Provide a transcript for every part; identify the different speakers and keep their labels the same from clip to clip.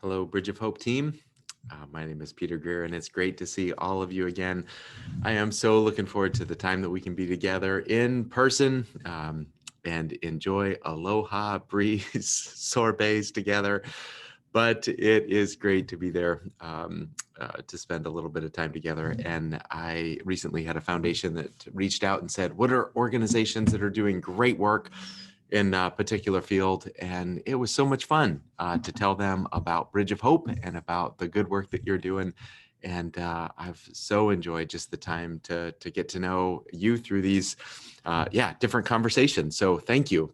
Speaker 1: Hello, Bridge of Hope team. My name is Peter Greer, and it's great to see all of you again. I am so looking forward to the time that we can be together in person and enjoy aloha breeze sorbets together. But it is great to be there to spend a little bit of time together. And I recently had a foundation that reached out and said, what are organizations that are doing great work in a particular field? And it was so much fun to tell them about Bridge of Hope and about the good work that you're doing. And I've so enjoyed just the time to get to know you through these, different conversations. So thank you.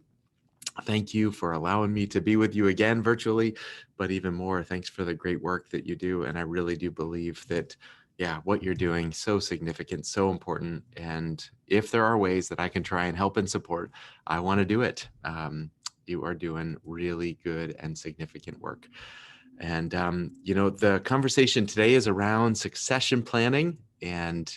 Speaker 1: Thank you for allowing me to be with you again virtually, but even more, thanks for the great work that you do. And I really do believe that, what you're doing so significant, so important. And if there are ways that I can try and help and support, I want to do it. You are doing really good and significant work. And, the conversation today is around succession planning. And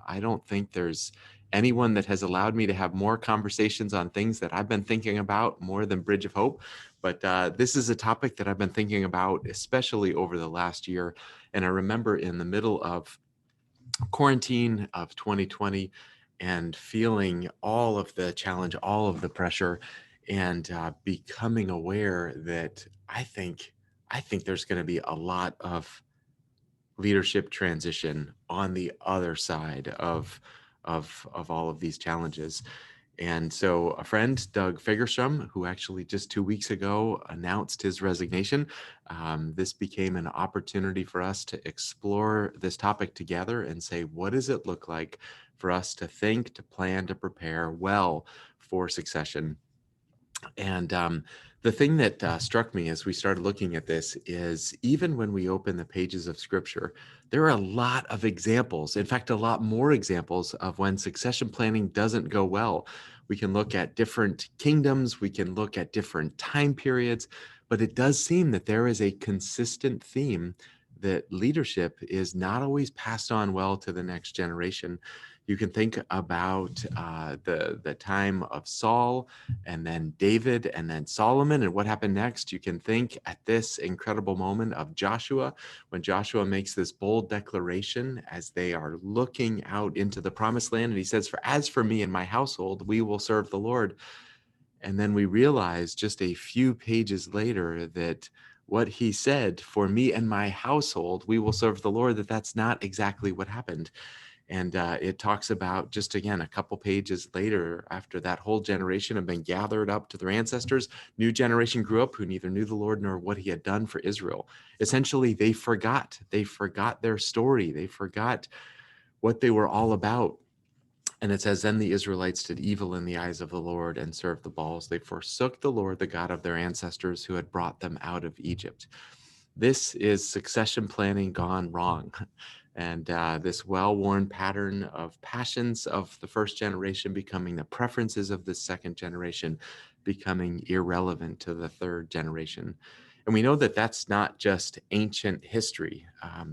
Speaker 1: I don't think there's anyone that has allowed me to have more conversations on things that I've been thinking about more than Bridge of Hope. But this is a topic that I've been thinking about, especially over the last year. And I remember in the middle of quarantine of 2020 and feeling all of the challenge, all of the pressure, and becoming aware that I think there's going to be a lot of leadership transition on the other side of all of these challenges. And so a friend, Doug Fagerstrom, who actually just 2 weeks ago announced his resignation, this became an opportunity for us to explore this topic together and say, what does it look like for us to think, to plan, to prepare well for succession? And the thing that struck me as we started looking at this is even when we open the pages of scripture, there are a lot of examples, in fact, a lot more examples of when succession planning doesn't go well. We can look at different kingdoms, we can look at different time periods, but it does seem that there is a consistent theme that leadership is not always passed on well to the next generation. You can think about the time of Saul and then David and then Solomon and what happened next. You can think at this incredible moment of Joshua, when Joshua makes this bold declaration as they are looking out into the promised land. And he says, as for me and my household, we will serve the Lord. And then we realize just a few pages later that what he said, for me and my household, we will serve the Lord, that's not exactly what happened. And it talks about, just again, a couple pages later, after that whole generation had been gathered up to their ancestors, new generation grew up who neither knew the Lord nor what he had done for Israel. Essentially, they forgot their story. They forgot what they were all about. And it says, then the Israelites did evil in the eyes of the Lord and served the Baals. They forsook the Lord, the God of their ancestors who had brought them out of Egypt. This is succession planning gone wrong. And this well-worn pattern of passions of the first generation becoming the preferences of the second generation, becoming irrelevant to the third generation. And we know that that's not just ancient history.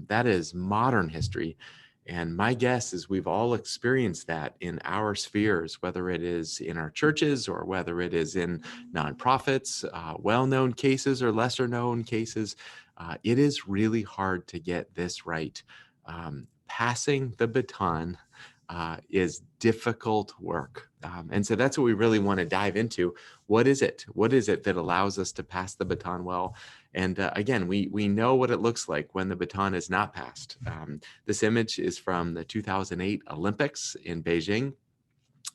Speaker 1: That is modern history. And my guess is we've all experienced that in our spheres, whether it is in our churches or whether it is in nonprofits, well-known cases or lesser known cases. It is really hard to get this right. Passing the baton is difficult work. And so that's what we really want to dive into. What is it? What is it that allows us to pass the baton well? And again, we know what it looks like when the baton is not passed. This image is from the 2008 Olympics in Beijing.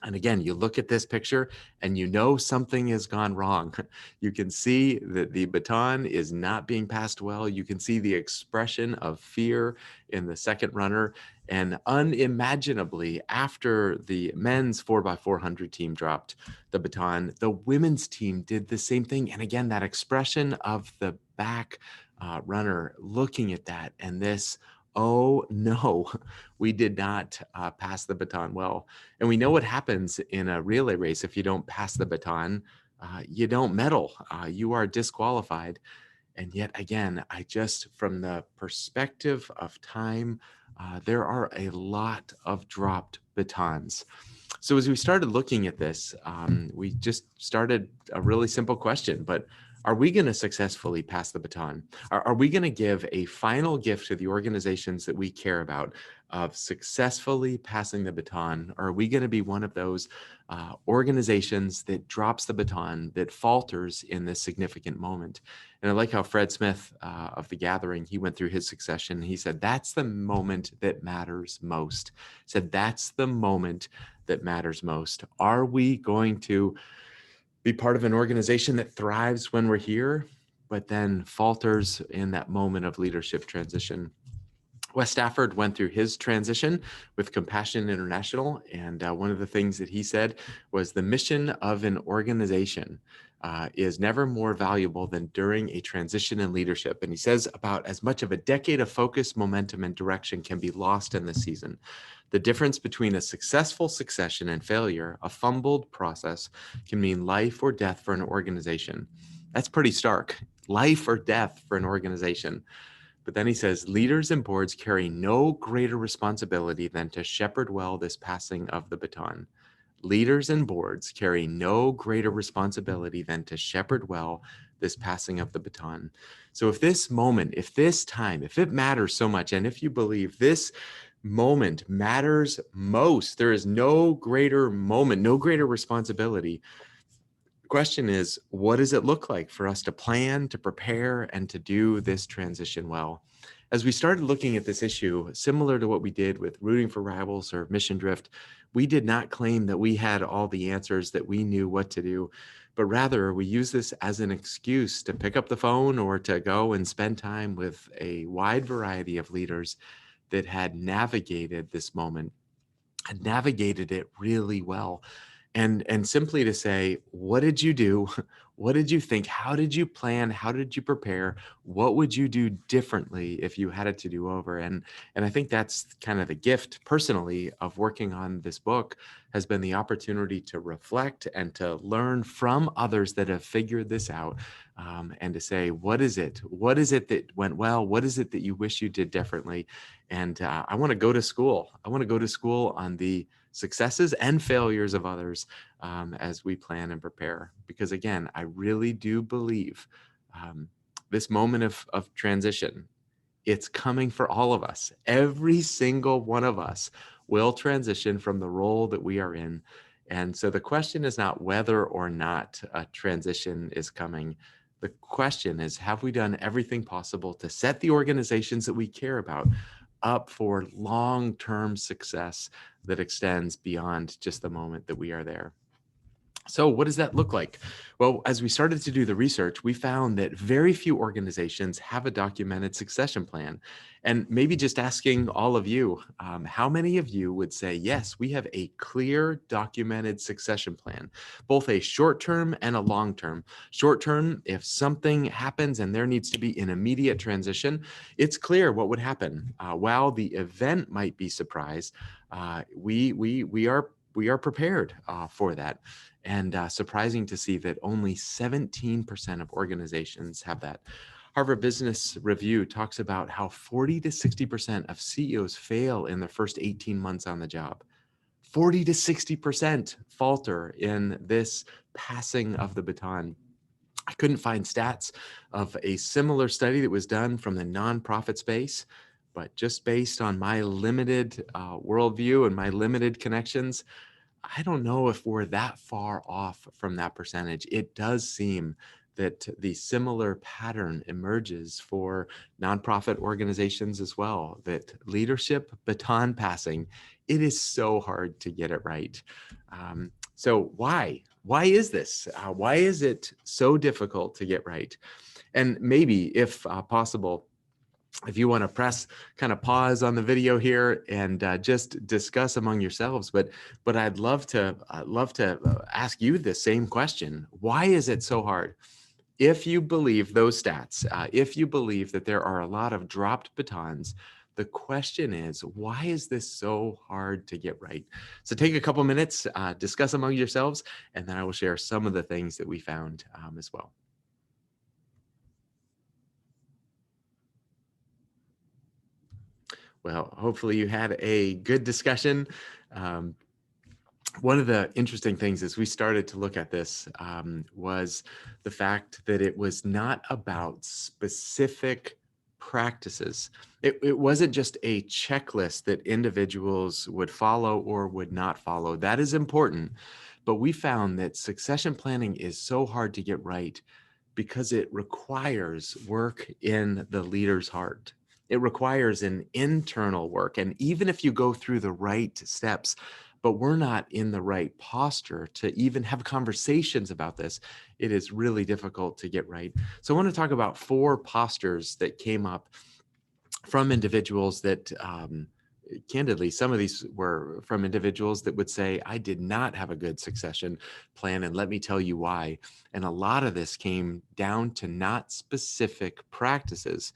Speaker 1: And again, you look at this picture and you know something has gone wrong. You can see that the baton is not being passed well. You can see the expression of fear in the second runner. And unimaginably, after the men's 4x400 team dropped the baton, the women's team did the same thing. And again, that expression of the back runner looking at that and this, oh no, we did not pass the baton well. And we know what happens in a relay race. If you don't pass the baton, you don't medal, you are disqualified. And yet again, from the perspective of time, there are a lot of dropped batons. So as we started looking at this, we just started a really simple question, but Are we going to successfully pass the baton? Are we going to give a final gift to the organizations that we care about of successfully passing the baton? Or are we going to be one of those organizations that drops the baton, that falters in this significant moment? And I like how Fred Smith of The Gathering, he went through his succession. He said, that's the moment that matters most. He said, that's the moment that matters most. Are we going to be part of an organization that thrives when we're here, but then falters in that moment of leadership transition? Wes Stafford went through his transition with Compassion International, and one of the things that he said was the mission of an organization is never more valuable than during a transition in leadership. And he says about as much of a decade of focus, momentum, and direction can be lost in this season. The difference between a successful succession and failure, a fumbled process, can mean life or death for an organization. That's pretty stark. Life or death for an organization. But then he says, leaders and boards carry no greater responsibility than to shepherd well this passing of the baton. Leaders and boards carry no greater responsibility than to shepherd well this passing of the baton. So if this moment, if this time, if it matters so much, and if you believe this moment matters most, there is no greater moment, no greater responsibility. The question is, what does it look like for us to plan, to prepare, and to do this transition well? As we started looking at this issue, similar to what we did with Rooting for Rivals or Mission Drift, we did not claim that we had all the answers, that we knew what to do, but rather we use this as an excuse to pick up the phone or to go and spend time with a wide variety of leaders that had navigated this moment, had navigated it really well. And simply to say, what did you do? What did you think? How did you plan? How did you prepare? What would you do differently if you had it to do over? And I think that's kind of the gift personally of working on this book, has been the opportunity to reflect and to learn from others that have figured this out, and to say, what is it? What is it that went well? What is it that you wish you did differently? And I want to go to school. I want to go to school on the successes and failures of others, as we plan and prepare. Because again, I really do believe this moment of transition, it's coming for all of us. Every single one of us will transition from the role that we are in. And so the question is not whether or not a transition is coming. The question is, have we done everything possible to set the organizations that we care about up for long-term success that extends beyond just the moment that we are there? So what does that look like? Well, as we started to do the research, we found that very few organizations have a documented succession plan. And maybe just asking all of you, how many of you would say, yes, we have a clear documented succession plan, both a short-term and a long-term. Short-term, if something happens and there needs to be an immediate transition, it's clear what would happen. While the event might be surprise, we are prepared for that. And surprising to see that only 17% of organizations have that. Harvard Business Review talks about how 40 to 60% of CEOs fail in their first 18 months on the job. 40 to 60% falter in this passing of the baton. I couldn't find stats of a similar study that was done from the nonprofit space, but just based on my limited worldview and my limited connections, I don't know if we're that far off from that percentage. It does seem that the similar pattern emerges for nonprofit organizations as well, that leadership baton passing, it is so hard to get it right. So why? Why is this? Why is it so difficult to get right? And maybe, if possible, if you want to press kind of pause on the video here and just discuss among yourselves, but I'd love to ask you the same question. Why is it so hard? If you believe those stats, if you believe that there are a lot of dropped batons, the question is, why is this so hard to get right? So take a couple minutes, discuss among yourselves, and then I will share some of the things that we found as well. Well, hopefully you had a good discussion. One of the interesting things as we started to look at this was the fact that it was not about specific practices. It wasn't just a checklist that individuals would follow or would not follow. That is important. But we found that succession planning is so hard to get right because it requires work in the leader's heart. It requires an internal work. And even if you go through the right steps, but we're not in the right posture to even have conversations about this, it is really difficult to get right. So I want to talk about 4 postures that came up from individuals that candidly, some of these were from individuals that would say, I did not have a good succession plan, and let me tell you why. And a lot of this came down to not specific practices,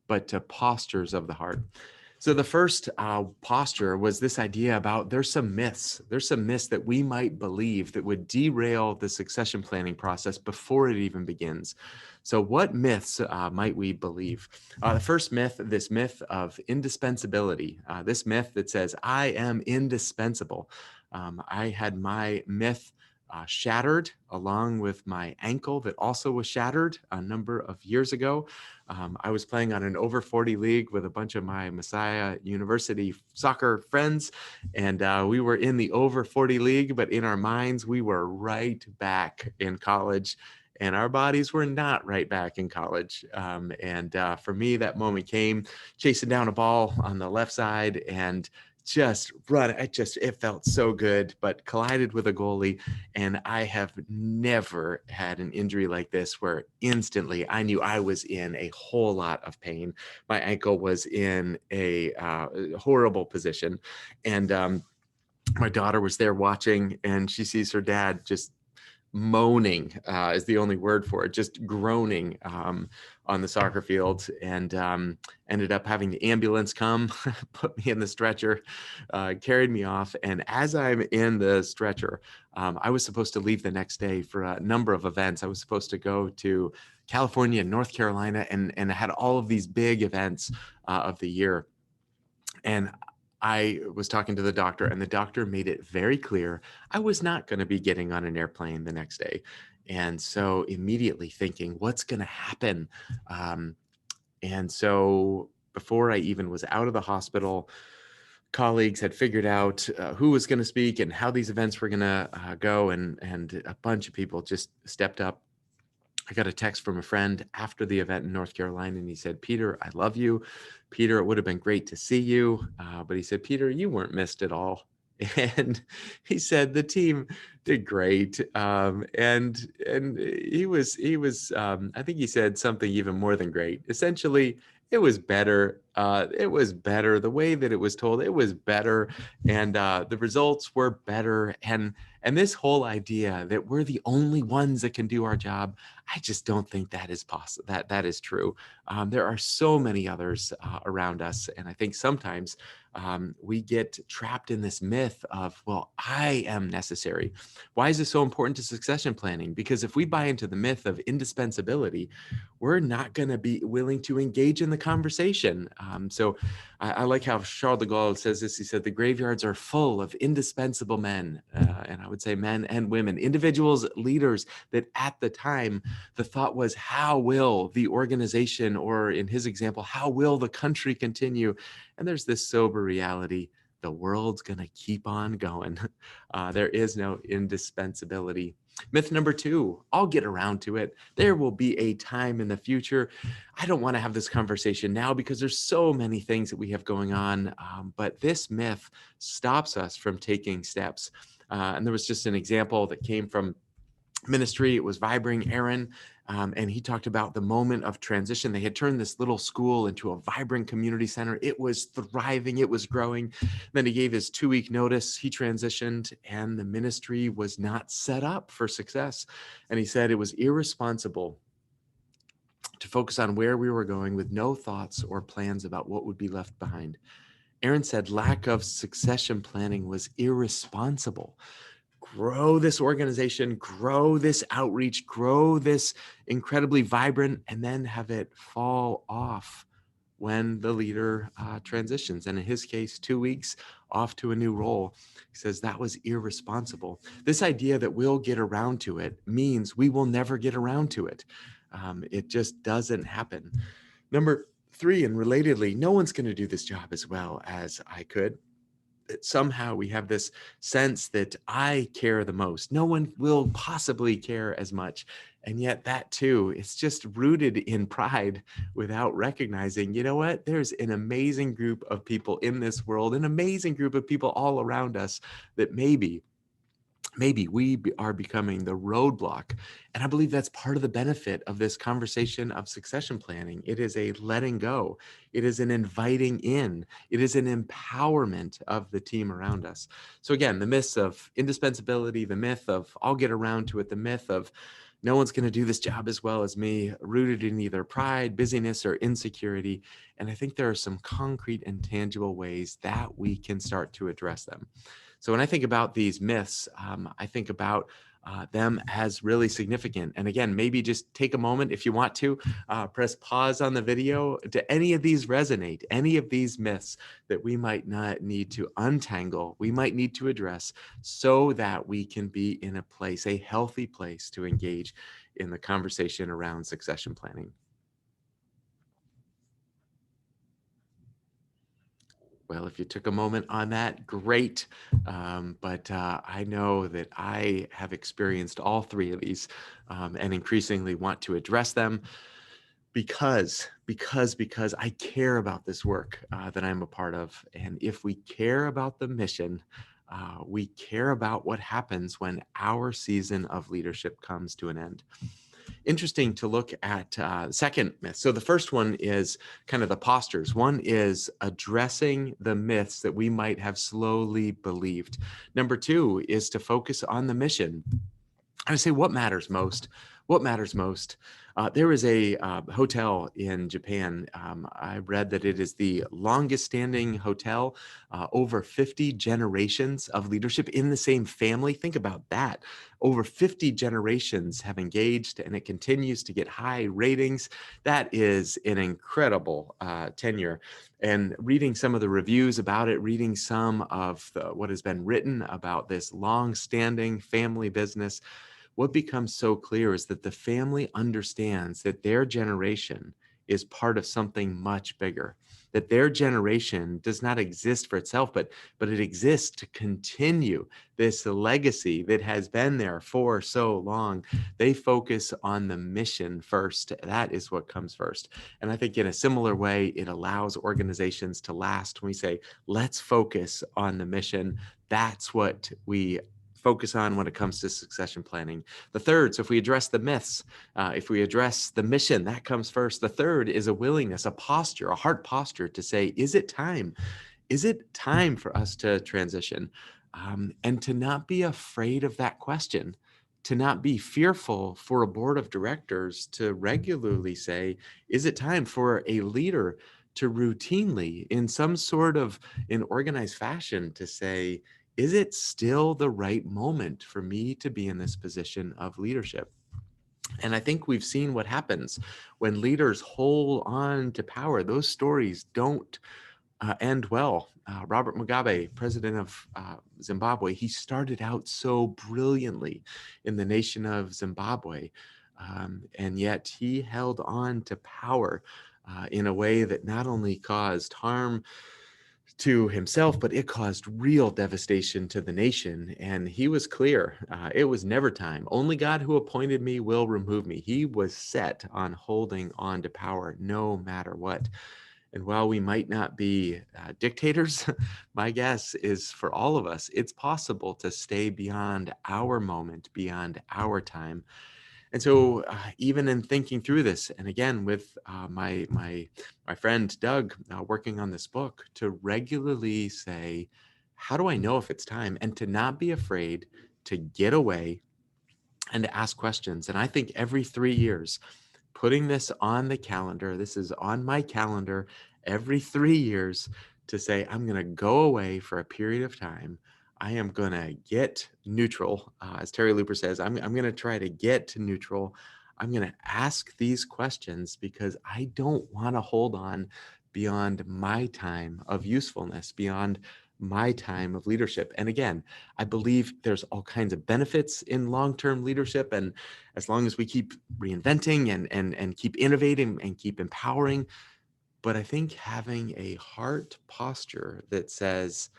Speaker 1: but to postures of the heart. So the first posture was this idea about there's some myths. There's some myths that we might believe that would derail the succession planning process before it even begins. So what myths might we believe? The first myth, this myth of indispensability, this myth that says, I am indispensable. I had my myth shattered along with my ankle that also was shattered a number of years ago. I was playing on an over 40 league with a bunch of my Messiah University soccer friends, and we were in the over 40 league, but in our minds, we were right back in college. And our bodies were not right back in college. And for me, that moment came chasing down a ball on the left side and just run. It felt so good, but collided with a goalie. And I have never had an injury like this where instantly I knew I was in a whole lot of pain. My ankle was in a horrible position. And my daughter was there watching, and she sees her dad just moaning is the only word for it, just groaning on the soccer field, and ended up having the ambulance come, put me in the stretcher, carried me off. And as I'm in the stretcher, I was supposed to leave the next day for a number of events. I was supposed to go to California and North Carolina, and I had all of these big events of the year. And I was talking to the doctor, and the doctor made it very clear I was not going to be getting on an airplane the next day. And so immediately thinking, what's going to happen? And so before I even was out of the hospital, colleagues had figured out who was going to speak and how these events were going to go. And a bunch of people just stepped up. I got a text from a friend after the event in North Carolina, and he said, Peter, I love you. Peter, it would have been great to see you. But he said, Peter, you weren't missed at all. And he said the team did great. And he was I think he said something even more than great. Essentially, it was better. It was better. The way that it was told, it was better. And the results were better. And this whole idea that we're the only ones that can do our job, I just don't think that is possible. That is true. There are so many others around us, and I think sometimes we get trapped in this myth of, well, I am necessary. Why is this so important to succession planning? Because if we buy into the myth of indispensability, we're not going to be willing to engage in the conversation. So I like how Charles de Gaulle says this. He said, the graveyards are full of indispensable men, and I would say men and women, individuals, leaders that at the time, the thought was, how will the organization, or in his example, how will the country continue? And there's this sober reality. The world's going to keep on going. There is no indispensability. Myth number 2, I'll get around to it. There will be a time in the future. I don't want to have this conversation now because there's so many things that we have going on. But this myth stops us from taking steps. And there was just an example that came from ministry. It was Vibrant Aaron. And he talked about the moment of transition. They had turned this little school into a vibrant community center. It was thriving. It was growing. Then he gave his 2-week notice. He transitioned, and the ministry was not set up for success. And he said it was irresponsible to focus on where we were going with no thoughts or plans about what would be left behind. Aaron said lack of succession planning was irresponsible. Grow this organization, grow this outreach, grow this incredibly vibrant, and then have it fall off when the leader transitions. And in his case, 2 weeks off to a new role. He says that was irresponsible. This idea that we'll get around to it means we will never get around to it. It just doesn't happen. Number three, and relatedly, no one's going to do this job as well as I could. Somehow we have this sense that I care the most. No one will possibly care as much. And yet that too, it's just rooted in pride without recognizing, you know what? There's an amazing group of people in this world, an amazing group of people all around us that maybe are becoming the roadblock. And I believe that's part of the benefit of this conversation of succession planning. It is a letting go. It is an inviting in. It is an empowerment of the team around us. So again, the myths of indispensability, the myth of I'll get around to it, the myth of no one's going to do this job as well as me, rooted in either pride, busyness, or insecurity. And I think there are some concrete and tangible ways that we can start to address them. So when I think about these myths, I think about them as really significant. And again, maybe just take a moment if you want to press pause on the video. Do any of these resonate? Any of these myths that we might not need to untangle, we might need to address so that we can be in a place, a healthy place to engage in the conversation around succession planning. Well, if you took a moment on that, great. But I know that I have experienced all three of these and increasingly want to address them because I care about this work that I'm a part of. And if we care about the mission, we care about what happens when our season of leadership comes to an end. Interesting to look at second myth. So the first one is kind of the postures. One is addressing the myths that we might have slowly believed. Number two is to focus on the mission. I say, what matters most? What matters most? There is a hotel in Japan. I read that it is the longest standing hotel, over 50 generations of leadership in the same family. Think about that. Over 50 generations have engaged, and it continues to get high ratings. That is an incredible tenure. And reading some of the reviews about it, reading some of what has been written about this long-standing family business, what becomes so clear is that the family understands that their generation is part of something much bigger, that their generation does not exist for itself, but it exists to continue this legacy that has been there for so long. They focus on the mission first. That is what comes first. And I think in a similar way, it allows organizations to last. When we say, let's focus on the mission, that's what we focus on when it comes to succession planning. The third, so if we address the myths, if we address the mission, that comes first. The third is a willingness, a posture, a heart posture to say, is it time? Is it time for us to transition? And to not be afraid of that question, to not be fearful for a board of directors to regularly say, is it time for a leader to routinely, in some sort of in organized fashion, to say, is it still the right moment for me to be in this position of leadership? And I think we've seen what happens when leaders hold on to power. Those stories don't end well. Robert Mugabe, president of Zimbabwe, he started out so brilliantly in the nation of Zimbabwe, and yet he held on to power in a way that not only caused harm to himself, but it caused real devastation to the nation. And he was clear, it was never time. Only God who appointed me will remove me. He was set on holding on to power no matter what. And while we might not be dictators, my guess is for all of us, it's possible to stay beyond our moment, beyond our time. And so, even in thinking through this, and again with my friend Doug working on this book, to regularly say, how do I know if it's time? And to not be afraid to get away and to ask questions. And I think every 3 years, putting this on the calendar, this is on my calendar every 3 years, to say, I'm going to go away for a period of time. I am going to get neutral. As Terry Looper says, I'm going to try to get to neutral. I'm going to ask these questions because I don't want to hold on beyond my time of usefulness, beyond my time of leadership? And again, I believe there's all kinds of benefits in long-term leadership. And as long as we keep reinventing and keep innovating and keep empowering, but I think having a heart posture that says,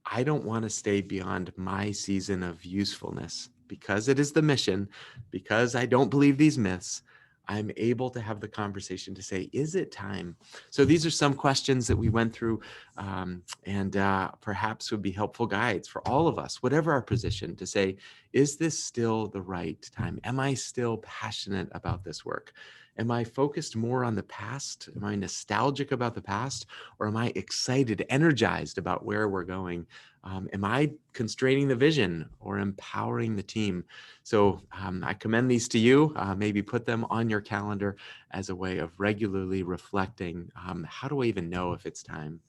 Speaker 1: I don't want to stay beyond my season of usefulness because it is the mission, because I don't believe these myths. I'm able to have the conversation to say, is it time? So these are some questions that we went through and perhaps would be helpful guides for all of us, whatever our position, to say, is this still the right time? Am I still passionate about this work? Am I focused more on the past? Am I nostalgic about the past? Or am I excited, energized about where we're going? Am I constraining the vision or empowering the team? So I commend these to you. Maybe put them on your calendar as a way of regularly reflecting. How do I even know if it's time?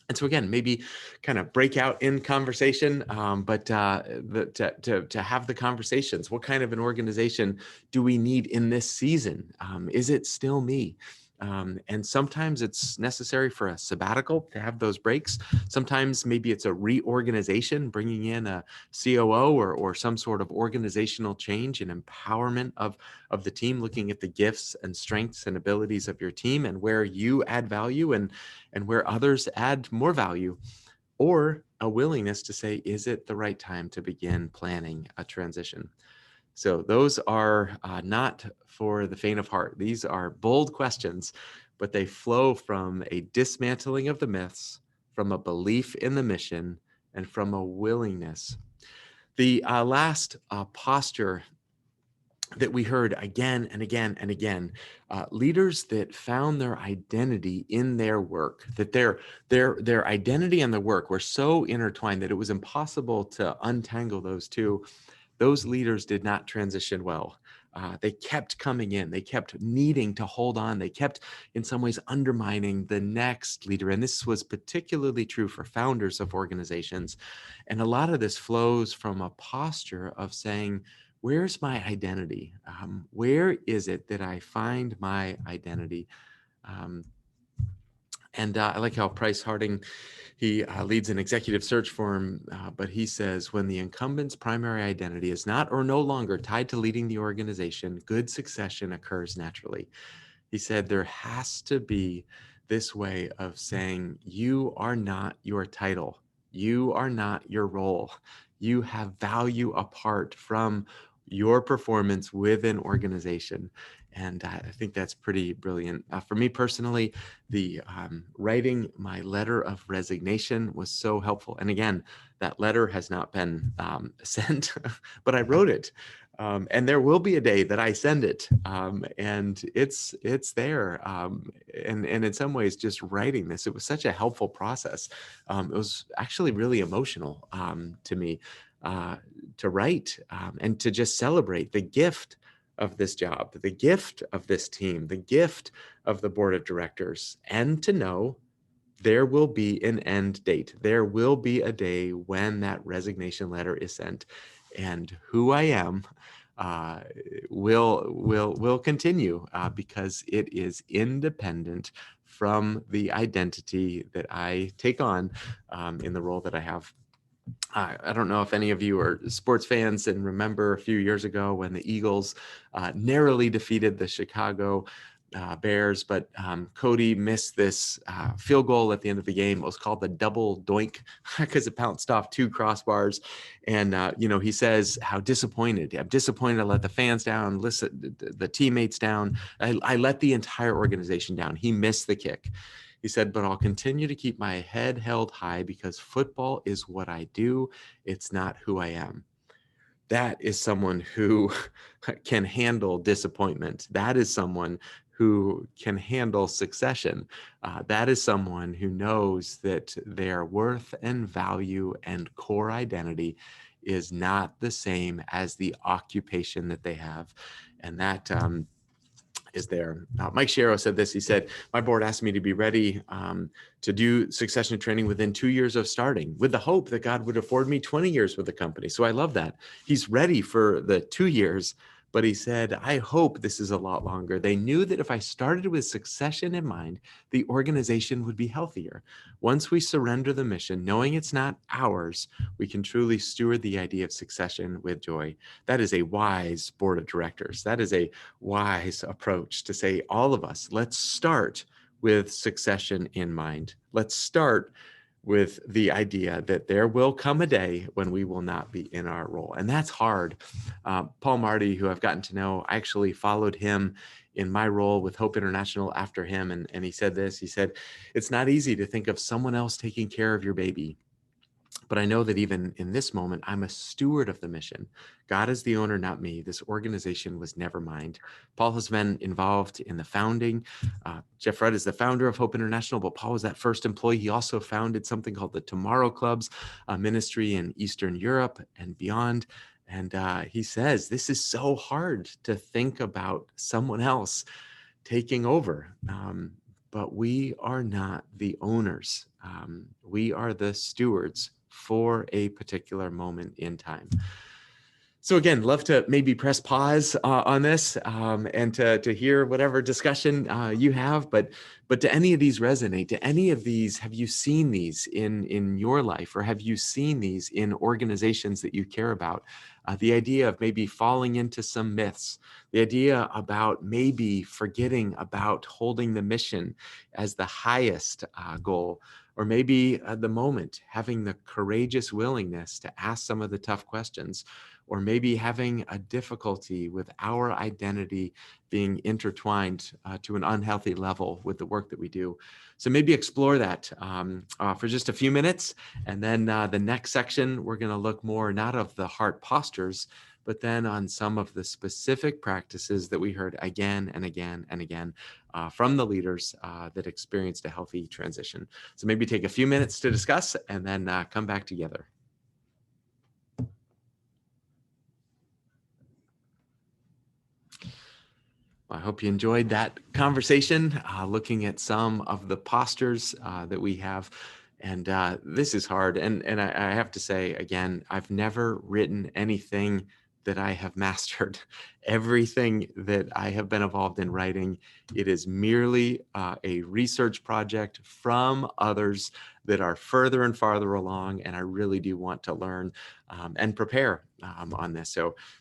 Speaker 1: And so again, maybe kind of break out in conversation, but to have the conversations. What kind of an organization do we need in this season? Is it still me? And sometimes it's necessary for a sabbatical to have those breaks. Sometimes maybe it's a reorganization, bringing in a COO or some sort of organizational change and empowerment of the team, looking at the gifts and strengths and abilities of your team and where you add value and where others add more value, or a willingness to say, is it the right time to begin planning a transition? So those are not for the faint of heart. These are bold questions, but they flow from a dismantling of the myths, from a belief in the mission, and from a willingness. The last posture that we heard again and again and again, leaders that found their identity in their work, that their identity and the work were so intertwined that it was impossible to untangle those two. Those leaders did not transition well. They kept coming in. They kept needing to hold on. They kept, in some ways, undermining the next leader. And this was particularly true for founders of organizations. And a lot of this flows from a posture of saying, where's my identity? Where is it that I find my identity? Um, and I like how Price Harding, he leads an executive search firm, but he says, when the incumbent's primary identity is not or no longer tied to leading the organization, good succession occurs naturally. He said there has to be this way of saying, you are not your title. You are not your role. You have value apart from your performance with an organization. And I think that's pretty brilliant. For me personally, the writing my letter of resignation was so helpful. And again, that letter has not been sent, but I wrote it. And there will be a day that I send it, and it's there. And in some ways, just writing this, it was such a helpful process. It was actually really emotional to me to write and to just celebrate the gift of this job, the gift of this team, the gift of the board of directors, and to know there will be an end date. There will be a day when that resignation letter is sent, and who I am uh, will continue because it is independent from the identity that I take on in the role that I have. I don't know if any of you are sports fans and remember a few years ago when the Eagles narrowly defeated the Chicago Bears, but Cody missed this field goal at the end of the game. It was called the double doink because it bounced off two crossbars. And, he says how disappointed. I'm disappointed I let the fans down, listen, the teammates down. I let the entire organization down. He missed the kick. He said, but I'll continue to keep my head held high because football is what I do. It's not who I am. That is someone who can handle disappointment. That is someone who can handle succession. That is someone who knows that their worth and value and core identity is not the same as the occupation that they have. And that is there. Mike Sharrow said this. He said, my board asked me to be ready to do succession training within 2 years of starting, with the hope that God would afford me 20 years with the company. So I love that. He's ready for the 2 years, But he said, I hope this is a lot longer. They knew that if I started with succession in mind, the organization would be healthier. Once we surrender the mission, knowing it's not ours, we can truly steward the idea of succession with joy. That is a wise board of directors. That is a wise approach to say, all of us, let's start with succession in mind. Let's start with the idea that there will come a day when we will not be in our role. And that's hard. Paul Marty, who I've gotten to know, I actually followed him in my role with Hope International after him. And he said this, he said, it's not easy to think of someone else taking care of your baby. But I know that even in this moment, I'm a steward of the mission. God is the owner, not me. This organization was never mine. Paul has been involved in the founding. Jeff Rudd is the founder of Hope International, but Paul was that first employee. He also founded something called the Tomorrow Clubs, a ministry in Eastern Europe and beyond. And he says, this is so hard to think about someone else taking over. But we are not the owners. We are the stewards for a particular moment in time. So again, love to maybe press pause on this and to hear whatever discussion you have. But do any of these resonate? Do any of these, have you seen these in your life, or have you seen these in organizations that you care about? The idea of maybe falling into some myths, the idea about maybe forgetting about holding the mission as the highest goal, or maybe the moment, having the courageous willingness to ask some of the tough questions, or maybe having a difficulty with our identity being intertwined to an unhealthy level with the work that we do. So maybe explore that for just a few minutes. And then the next section, we're going to look more not of the heart postures, but then on some of the specific practices that we heard again and again and again from the leaders that experienced a healthy transition. So maybe take a few minutes to discuss and then come back together. I hope you enjoyed that conversation, looking at some of the postures that we have. And this is hard. And I have to say, again, I've never written anything that I have mastered. Everything that I have been involved in writing, it is merely a research project from others that are further and farther along. And I really do want to learn and prepare on this.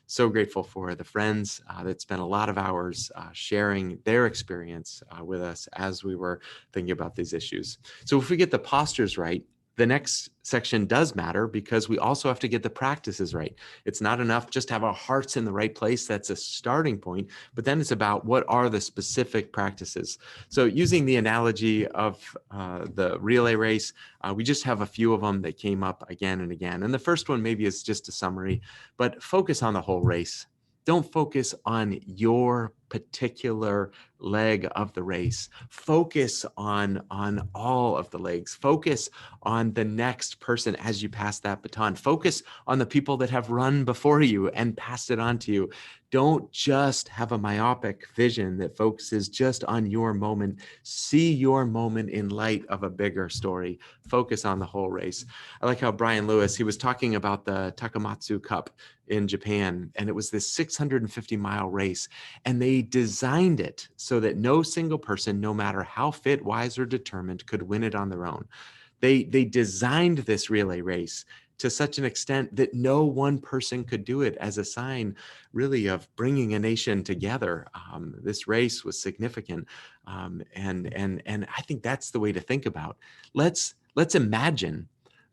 Speaker 1: So grateful for the friends that spent a lot of hours sharing their experience with us as we were thinking about these issues. So if we get the postures right, the next section does matter, because we also have to get the practices right. It's not enough just to have our hearts in the right place. That's a starting point, but then it's about what are the specific practices. So using the analogy of the relay race, we just have a few of them that came up again and again. And the first one maybe is just a summary, but focus on the whole race. Don't focus on your particular leg of the race. Focus on all of the legs. Focus on the next person as you pass that baton. Focus on the people that have run before you and passed it on to you. Don't just have a myopic vision that focuses just on your moment. See your moment in light of a bigger story. Focus on the whole race. I like how Brian Lewis, he was talking about the Takamatsu Cup in Japan, and it was this 650-mile race, and they designed it so that no single person, no matter how fit, wise, or determined, could win it on their own. They designed this relay race to such an extent that no one person could do it, as a sign really of bringing a nation together. This race was significant. And I think that's the way to think about. Let's imagine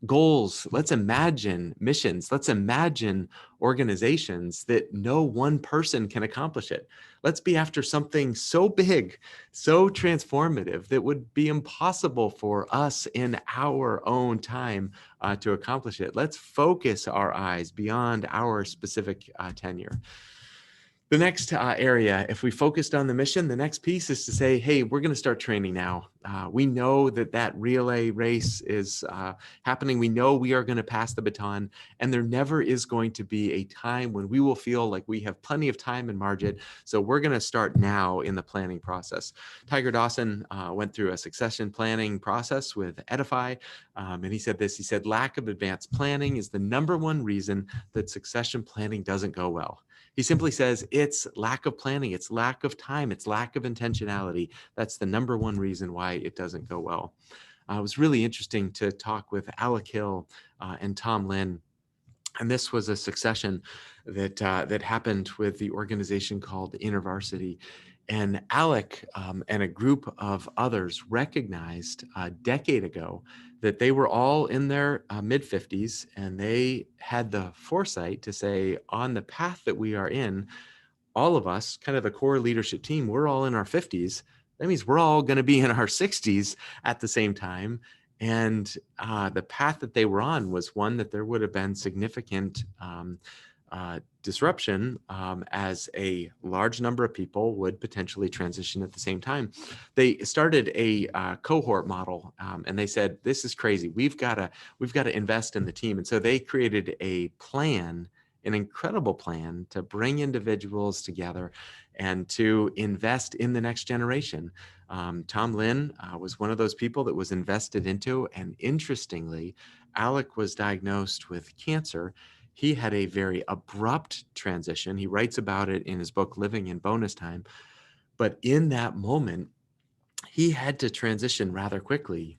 Speaker 1: goals. Let's imagine missions. Let's imagine organizations that no one person can accomplish it. Let's be after something so big, so transformative, that would be impossible for us in our own time to accomplish it. Let's focus our eyes beyond our specific tenure. The next area, if we focused on the mission, the next piece is to say, hey, we're going to start training now. We know that relay race is happening. We know we are going to pass the baton, and there never is going to be a time when we will feel like we have plenty of time and margin. So we're going to start now in the planning process. Tiger Dawson went through a succession planning process with Edify, and he said this. He said, lack of advanced planning is the #1 reason that succession planning doesn't go well. He simply says it's lack of planning, it's lack of time, it's lack of intentionality. That's the number one reason why it doesn't go well. It was really interesting to talk with Alec Hill and Tom Lynn, and this was a succession that happened with the organization called InterVarsity. And Alec and a group of others recognized a decade ago that they were all in their mid 50s, and they had the foresight to say, on the path that we are in, all of us, kind of the core leadership team, we're all in our 50s. That means we're all going to be in our 60s at the same time. And the path that they were on was one that there would have been significant disruption, as a large number of people would potentially transition at the same time. They started a cohort model, and they said, "This is crazy. We've got to invest in the team." And so they created a plan, an incredible plan to bring individuals together and to invest in the next generation. Tom Lynn was one of those people that was invested into. And interestingly, Alec was diagnosed with cancer. He had a very abrupt transition. He writes about it in his book, Living in Bonus Time. But in that moment, he had to transition rather quickly,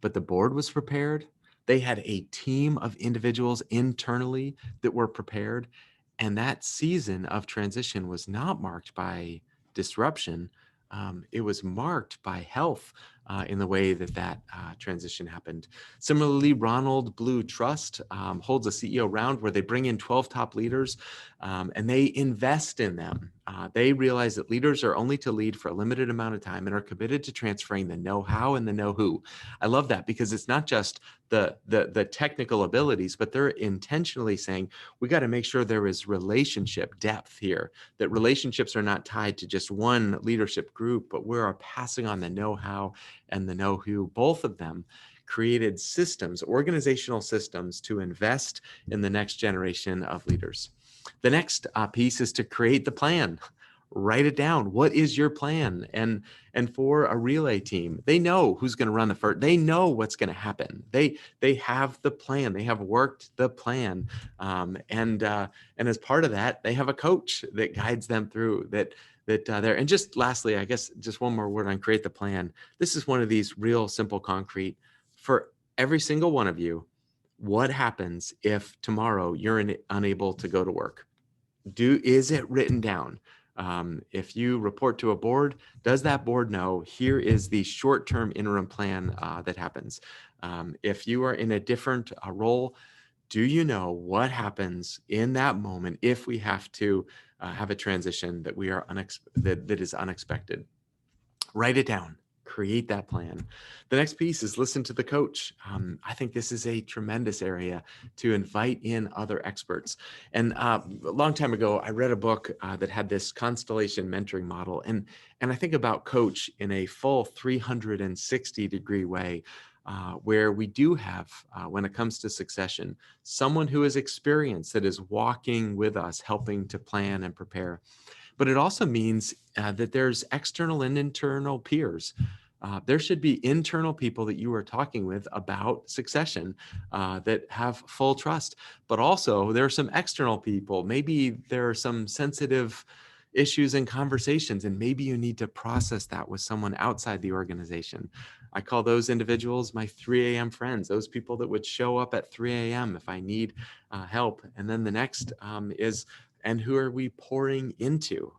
Speaker 1: but the board was prepared. They had a team of individuals internally that were prepared. And that season of transition was not marked by disruption. It was marked by health in the way that transition happened. Similarly, Ronald Blue Trust holds a CEO round where they bring in 12 top leaders and they invest in them. They realize that leaders are only to lead for a limited amount of time and are committed to transferring the know-how and the know-who. I love that because it's not just the technical abilities, but they're intentionally saying we got to make sure there is relationship depth here, that relationships are not tied to just one leadership group, but we are passing on the know-how and the know-who. Both of them created systems, organizational systems, to invest in the next generation of leaders. The next piece is to create the plan. Write it down. What is your plan? And for a relay team, they know who's going to run the first. They know what's going to happen. They have the plan. They have worked the plan, and as part of that, they have a coach that guides them through that. There. And just lastly, I guess just one more word on create the plan. This is one of these real simple, concrete for every single one of you. What happens if tomorrow you're unable to go to work? Is it written down? If you report to a board, does that board know here is the short-term interim plan that happens? If you are in a different role, do you know what happens in that moment if we have to have a transition that we are that is unexpected? Write it down, create that plan. The next piece is listen to the coach. I think this is a tremendous area to invite in other experts. And a long time ago, I read a book that had this constellation mentoring model. And I think about coach in a full 360-degree way. Where we do have, when it comes to succession, someone who is experienced that is walking with us, helping to plan and prepare. But it also means that there's external and internal peers. There should be internal people that you are talking with about succession that have full trust. But also there are some external people. Maybe there are some sensitive issues and conversations, and maybe you need to process that with someone outside the organization. I call those individuals my 3 a.m. friends, those people that would show up at 3 a.m. if I need help. And then the next is, and who are we pouring into?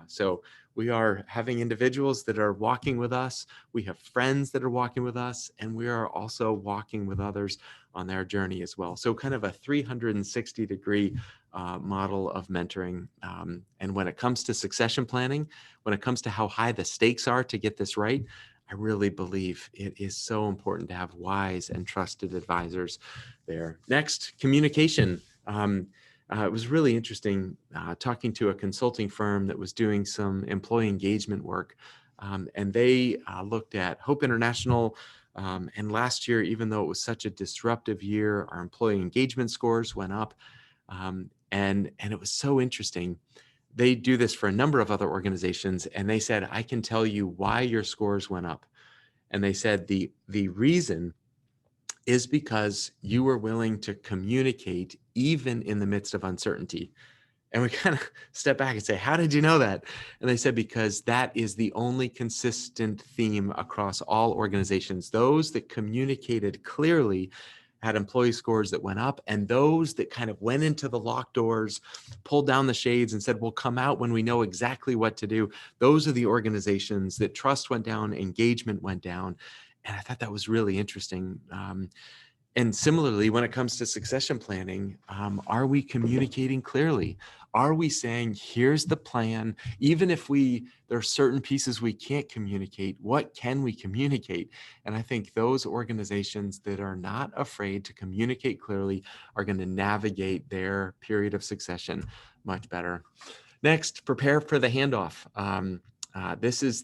Speaker 1: So we are having individuals that are walking with us. We have friends that are walking with us, and we are also walking with others on their journey as well. So kind of a 360-degree model of mentoring. And when it comes to succession planning, when it comes to how high the stakes are to get this right, I really believe it is so important to have wise and trusted advisors there. Next, communication. It was really interesting talking to a consulting firm that was doing some employee engagement work. And they looked at Hope International. And last year, even though it was such a disruptive year, our employee engagement scores went up. And it was so interesting. They do this for a number of other organizations. And they said, I can tell you why your scores went up. And they said the reason is because you were willing to communicate even in the midst of uncertainty. And we kind of step back and say, how did you know that? And they said, because that is the only consistent theme across all organizations. Those that communicated clearly had employee scores that went up, and those that kind of went into the locked doors, pulled down the shades and said, we'll come out when we know exactly what to do. Those are the organizations that trust went down, engagement went down. And I thought that was really interesting. And similarly, when it comes to succession planning, are we communicating clearly? Are we saying, here's the plan, even if there are certain pieces we can't communicate, what can we communicate? And I think those organizations that are not afraid to communicate clearly are going to navigate their period of succession much better. Next, prepare for the handoff. This is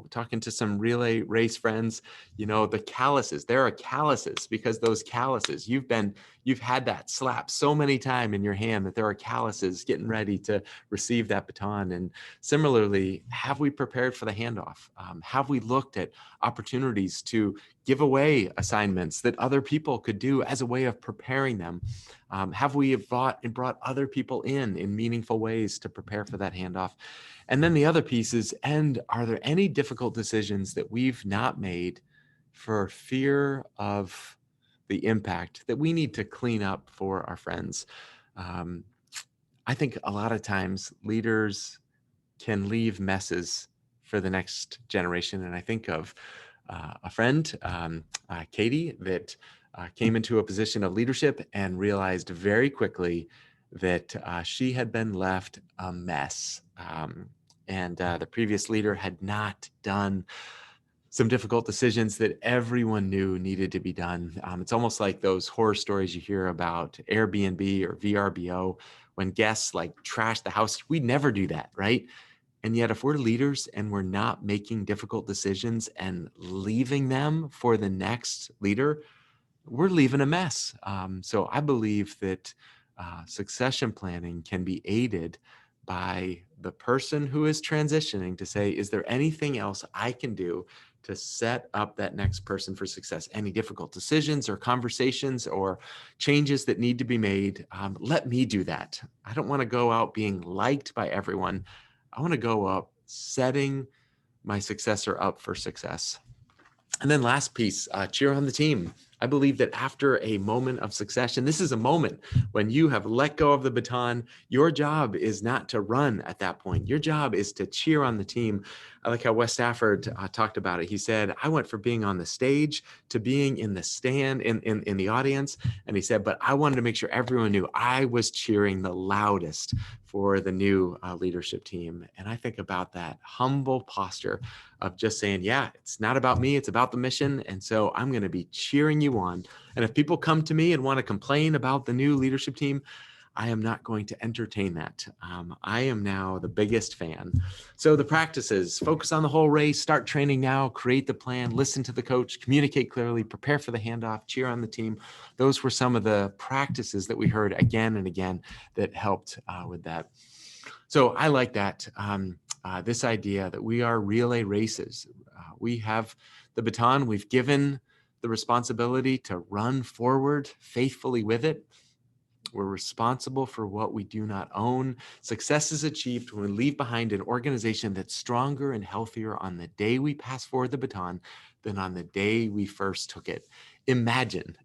Speaker 1: talking to some relay race friends, the calluses. There are calluses because those calluses, you've had that slap so many times in your hand that there are calluses getting ready to receive that baton. And similarly, have we prepared for the handoff? Have we looked at opportunities to give away assignments that other people could do as a way of preparing them? Have we brought other people in meaningful ways to prepare for that handoff? And then the other piece is, and are there any difficult decisions that we've not made for fear of the impact that we need to clean up for our friends? Um, I think a lot of times leaders can leave messes for the next generation. And I think of a friend, Katie, that came into a position of leadership and realized very quickly that she had been left a mess. And the previous leader had not done some difficult decisions that everyone knew needed to be done. It's almost like those horror stories you hear about Airbnb or VRBO, when guests like trash the house. We never do that, right? And yet, if we're leaders and we're not making difficult decisions and leaving them for the next leader, we're leaving a mess. So I believe that succession planning can be aided by the person who is transitioning to say, is there anything else I can do to set up that next person for success? Any difficult decisions or conversations or changes that need to be made? Let me do that. I don't want to go out being liked by everyone. I want to go up setting my successor up for success. And then last piece, cheer on the team. I believe that after a moment of succession, this is a moment when you have let go of the baton. Your job is not to run at that point. Your job is to cheer on the team. I like how Wes Stafford talked about it. He said, I went from being on the stage to being in the stand, in the audience. And he said, but I wanted to make sure everyone knew I was cheering the loudest for the new leadership team. And I think about that humble posture of just saying, yeah, it's not about me, it's about the mission. And so I'm going to be cheering you on. And if people come to me and want to complain about the new leadership team, I am not going to entertain that. I am now the biggest fan. So the practices: focus on the whole race, start training now, create the plan, listen to the coach, communicate clearly, prepare for the handoff, cheer on the team. Those were some of the practices that we heard again and again that helped with that. So I like that. This idea that we are relay races. We have the baton, we've given the responsibility to run forward faithfully with it. We're responsible for what we do not own. Success is achieved when we leave behind an organization that's stronger and healthier on the day we pass forward the baton than on the day we first took it. Imagine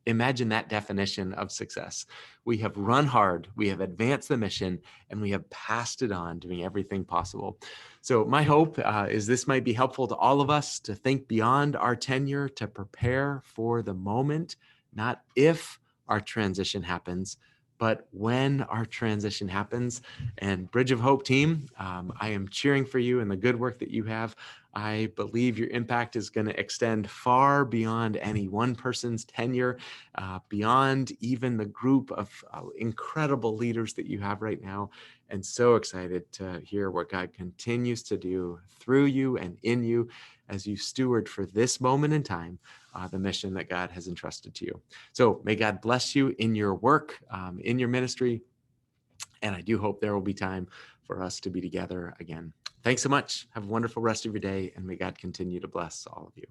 Speaker 1: that definition of success. We have run hard, we have advanced the mission, and we have passed it on, doing everything possible. So my hope is this might be helpful to all of us to think beyond our tenure, to prepare for the moment, not if our transition happens, but when our transition happens. And Bridge of Hope team, I am cheering for you and the good work that you have. I believe your impact is going to extend far beyond any one person's tenure, beyond even the group of incredible leaders that you have right now. And so excited to hear what God continues to do through you and in you as you steward for this moment in time, the mission that God has entrusted to you. So may God bless you in your work, in your ministry. And I do hope there will be time for us to be together again. Thanks so much. Have a wonderful rest of your day, and may God continue to bless all of you.